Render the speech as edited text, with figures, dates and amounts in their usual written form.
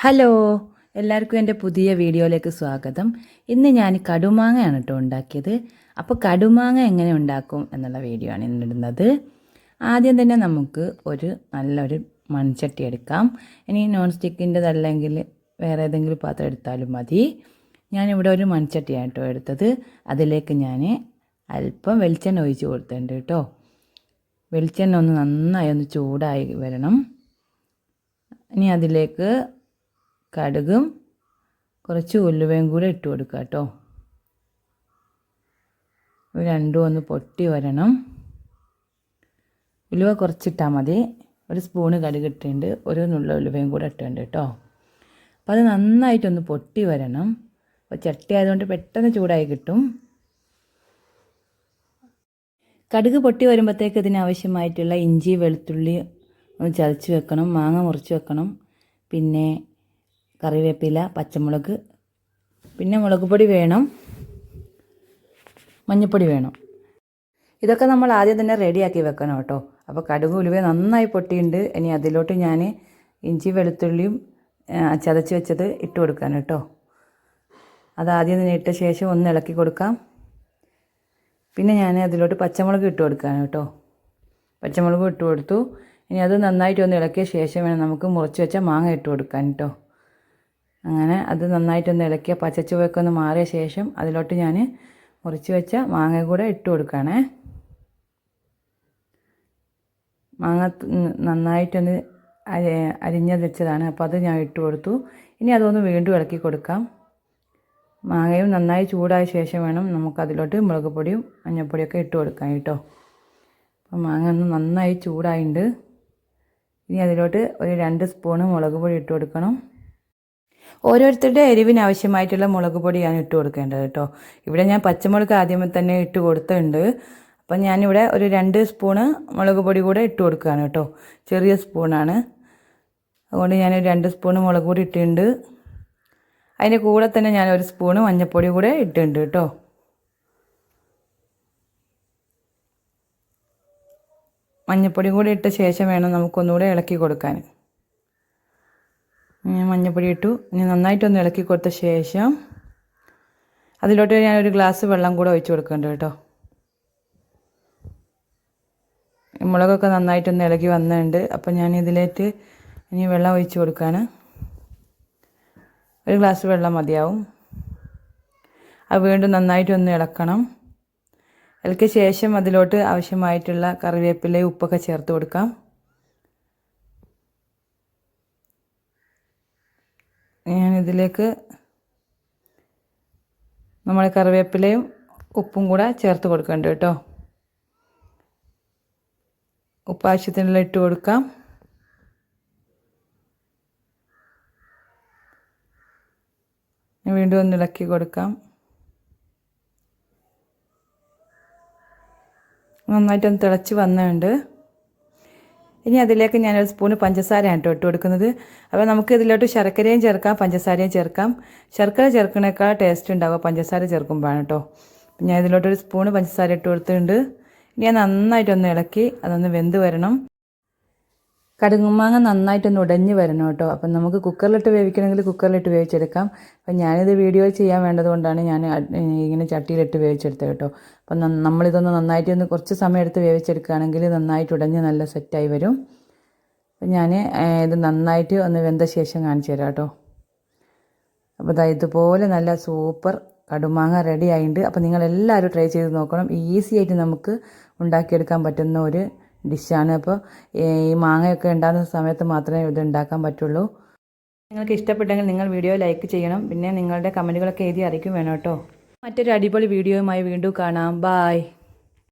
Hello, എല്ലാവർക്കും എൻ്റെ പുതിയ വീഡിയോയിലേക്ക് സ്വാഗതം. ഇന്ന് ഞാൻ കടുമാങ്ങയാണ് കേട്ടോ ഉണ്ടാക്കിയത്. അപ്പോൾ കടുമാങ്ങ എങ്ങനെ ഉണ്ടാക്കും എന്നുള്ള വീഡിയോ ആണ് ഇന്നിടുന്നത്. ആദ്യം തന്നെ നമുക്ക് നല്ലൊരു മൺചട്ടി എടുക്കാം. ഇനി നോൺ സ്റ്റിക്കിൻ്റെതല്ലെങ്കിൽ വേറെ ഏതെങ്കിലും പാത്രം എടുത്താലും മതി. ഞാനിവിടെ ഒരു മൺചട്ടിയാണ് കേട്ടോ എടുത്തത്. അതിലേക്ക് ഞാൻ അല്പം വെളിച്ചെണ്ണ ഒഴിച്ച് കൊടുത്തിട്ടുണ്ട് കേട്ടോ. വെളിച്ചെണ്ണ നന്നായി ചൂടായി വരണം. ഇനി അതിലേക്ക് കടുകും കുറച്ച് ഉലുവയും കൂടെ ഇട്ട് കൊടുക്കുക കേട്ടോ. രണ്ടും പൊട്ടി വരണം. ഉലുവ കുറച്ചിട്ടാൽ മതി. ഒരു സ്പൂണ് കടുക് ഇട്ടിട്ടുണ്ട്, ഒരു നുള്ള ഉലുവയും കൂടെ ഇട്ടിട്ടുണ്ട് കേട്ടോ. അപ്പോൾ അത് നന്നായിട്ടൊന്ന് പൊട്ടി വരണം. അപ്പോൾ ചട്ടി ആയതുകൊണ്ട് പെട്ടെന്ന് ചൂടായി കിട്ടും. കടുക് പൊട്ടി വരുമ്പോഴത്തേക്ക് ഇതിനാവശ്യമായിട്ടുള്ള ഇഞ്ചി വെളുത്തുള്ളി ഒന്ന് ചതച്ച് വെക്കണം, മാങ്ങ മുറിച്ച് വെക്കണം, പിന്നെ കറിവേപ്പില, പച്ചമുളക്, പിന്നെ മുളക് പൊടി വേണം, മഞ്ഞൾപ്പൊടി വേണം. ഇതൊക്കെ നമ്മൾ ആദ്യം തന്നെ റെഡിയാക്കി വെക്കണം കേട്ടോ. അപ്പോൾ കടുക് ഉലുവ നന്നായി പൊട്ടിയിട്ടുണ്ട്. ഇനി അതിലോട്ട് ഞാൻ ഇഞ്ചി വെളുത്തുള്ളിയും ചതച്ച് വെച്ചത് ഇട്ട് കൊടുക്കാൻ കേട്ടോ. അത് ആദ്യം തന്നെ ഇട്ട ശേഷം ഒന്ന് ഇളക്കി കൊടുക്കാം. പിന്നെ ഞാൻ അതിലോട്ട് പച്ചമുളക് ഇട്ട് കൊടുക്കാൻ കേട്ടോ. പച്ചമുളക് ഇട്ട് കൊടുത്തു. ഇനി അത് നന്നായിട്ട് ഇളക്കിയ ശേഷം വേണം നമുക്ക് മുറിച്ച് വെച്ച മാങ്ങ ഇട്ട് കൊടുക്കാൻ കേട്ടോ. അങ്ങനെ അത് നന്നായിട്ടൊന്ന് ഇളക്കിയ പച്ചച്ചുവയൊക്കെ മാറിയ ശേഷം അതിലോട്ട് ഞാൻ മുറിച്ച് വെച്ച മാങ്ങ കൂടെ ഇട്ട് കൊടുക്കുകയാണേ. മാങ്ങ നന്നായിട്ടൊന്ന് അരിഞ്ഞത് വെച്ചതാണ്. അപ്പോൾ അത് ഞാൻ ഇട്ട് കൊടുത്തു. ഇനി അതൊന്ന് വീണ്ടും ഇളക്കി കൊടുക്കാം. മാങ്ങയും നന്നായി ചൂടായ ശേഷം വേണം നമുക്കതിലോട്ട് മുളക് പൊടിയും മഞ്ഞൾപ്പൊടിയൊക്കെ ഇട്ട് കൊടുക്കാൻ കേട്ടോ. അപ്പോൾ മാങ്ങ നന്നായി ചൂടായിട്ടുണ്ട്. ഇനി അതിലോട്ട് ഒരു 2 സ്പൂണ് മുളക് പൊടി ഇട്ട് കൊടുക്കണം. ഓരോരുത്തരുടെ എരിവിന് ആവശ്യമായിട്ടുള്ള മുളക് പൊടിയാണ് ഇട്ട് കൊടുക്കേണ്ടത് കേട്ടോ. ഇവിടെ ഞാൻ പച്ചമുളക് ആദ്യമേ തന്നെ ഇട്ട് കൊടുത്തിട്ടുണ്ട്. അപ്പം ഞാനിവിടെ ഒരു 2 സ്പൂണ് മുളക് പൊടി കൂടെ ഇട്ട് കൊടുക്കുകയാണ് കേട്ടോ. ചെറിയ സ്പൂണാണ്, അതുകൊണ്ട് ഞാൻ 2 സ്പൂണ് മുളക് പൊടി ഇട്ടിട്ടുണ്ട്. അതിൻ്റെ കൂടെ തന്നെ ഞാൻ 1 സ്പൂണ് മഞ്ഞൾപ്പൊടി കൂടെ ഇട്ടിട്ടുണ്ട് കേട്ടോ. മഞ്ഞൾപ്പൊടി കൂടി ഇട്ട ശേഷം വേണം നമുക്കൊന്നുകൂടെ ഇളക്കി കൊടുക്കാൻ. മഞ്ഞൾപ്പൊടി ഇട്ടു. ഇനി നന്നായിട്ടൊന്ന് ഇളക്കി കൊടുത്ത ശേഷം അതിലോട്ട് ഞാൻ 1 ഗ്ലാസ് വെള്ളം കൂടെ ഒഴിച്ച് കൊടുക്കുന്നുണ്ട് കേട്ടോ. മുളകൊക്കെ നന്നായിട്ടൊന്ന് ഇളകി വന്നിട്ടുണ്ട്. അപ്പം ഞാൻ ഇതിലേക്ക് ഇനി വെള്ളം ഒഴിച്ച് കൊടുക്കുകയാണ്. 1 ഗ്ലാസ് വെള്ളം മതിയാവും. അത് വീണ്ടും നന്നായിട്ടൊന്ന് ഇളക്കണം. ഇളക്കിയ ശേഷം അതിലോട്ട് ആവശ്യമായിട്ടുള്ള കറിവേപ്പിലയും ഉപ്പൊക്കെ ചേർത്ത് കൊടുക്കാം. ഞാനിതിലേക്ക് നമ്മൾ കറിവേപ്പിലയും ഉപ്പും കൂടെ ചേർത്ത് കൊടുക്കുന്നുണ്ട് കേട്ടോ. ഉപ്പ് ആവശ്യത്തിനുള്ള ഇട്ട് കൊടുക്കാം. വീണ്ടും ഒന്ന് ഇളക്കി കൊടുക്കാം. നന്നായിട്ടൊന്ന് തിളച്ച് വന്നിട്ടുണ്ട്. ഇനി അതിലേക്ക് ഞാൻ 1 സ്പൂണ് പഞ്ചസാരയാണ് കേട്ടോ ഇട്ട് കൊടുക്കുന്നത്. അപ്പോൾ നമുക്ക് ഇതിലോട്ട് ശർക്കരയും ചേർക്കാം, പഞ്ചസാരയും ചേർക്കാം. ശർക്കര ചേർക്കണേക്കാൾ ടേസ്റ്റ് ഉണ്ടാവുക പഞ്ചസാര ചേർക്കുമ്പോഴാണ് കേട്ടോ. ഞാൻ ഇതിലോട്ട് 1 സ്പൂണ് പഞ്ചസാര ഇട്ട് കൊടുത്തിട്ടുണ്ട്. ഇനി ഞാൻ നന്നായിട്ടൊന്ന് ഇളക്കി അതൊന്ന് വെന്ത് വരണം. കടുകുമാങ്ങ നന്നായിട്ടൊന്ന് ഉടഞ്ഞ് വരണം കേട്ടോ. അപ്പം നമുക്ക് കുക്കറിലിട്ട് വേവിക്കണമെങ്കിൽ കുക്കറിലിട്ട് വേവിച്ചെടുക്കാം. അപ്പം ഞാനിത് വീഡിയോ ചെയ്യാൻ വേണ്ടതുകൊണ്ടാണ് ഞാൻ ഇങ്ങനെ ചട്ടിയിലിട്ട് വേവിച്ചെടുത്തത് കേട്ടോ. അപ്പം നമ്മളിതൊന്ന് നന്നായിട്ടൊന്ന് കുറച്ച് സമയം എടുത്ത് വേവിച്ചെടുക്കുകയാണെങ്കിൽ നന്നായിട്ട് ഉടഞ്ഞ് നല്ല സെറ്റായി വരും. അപ്പം ഞാൻ ഇത് നന്നായിട്ട് ഒന്ന് വെന്ത ശേഷം കാണിച്ചു തരാം കേട്ടോ. അപ്പോൾ ഇതുപോലെ നല്ല സൂപ്പർ കടുമാങ്ങ റെഡി ആയിട്ടുണ്ട്. അപ്പോൾ നിങ്ങളെല്ലാവരും ട്രൈ ചെയ്ത് നോക്കണം. ഈസി ആയിട്ട് നമുക്ക് ഉണ്ടാക്കിയെടുക്കാൻ പറ്റുന്ന ഒരു ഡിഷാണ്. അപ്പോൾ ഈ മാങ്ങയൊക്കെ ഉണ്ടാകുന്ന സമയത്ത് മാത്രമേ ഇത് ഉണ്ടാക്കാൻ പറ്റുള്ളൂ. നിങ്ങൾക്ക് ഇഷ്ടപ്പെട്ടെങ്കിൽ നിങ്ങൾ വീഡിയോ ലൈക്ക് ചെയ്യണം. പിന്നെ നിങ്ങളുടെ കമൻറ്റുകളൊക്കെ എഴുതി അറിയിക്കും വേണം കേട്ടോ. മറ്റൊരു അടിപൊളി വീഡിയോയുമായി വീണ്ടും കാണാം. ബായ്.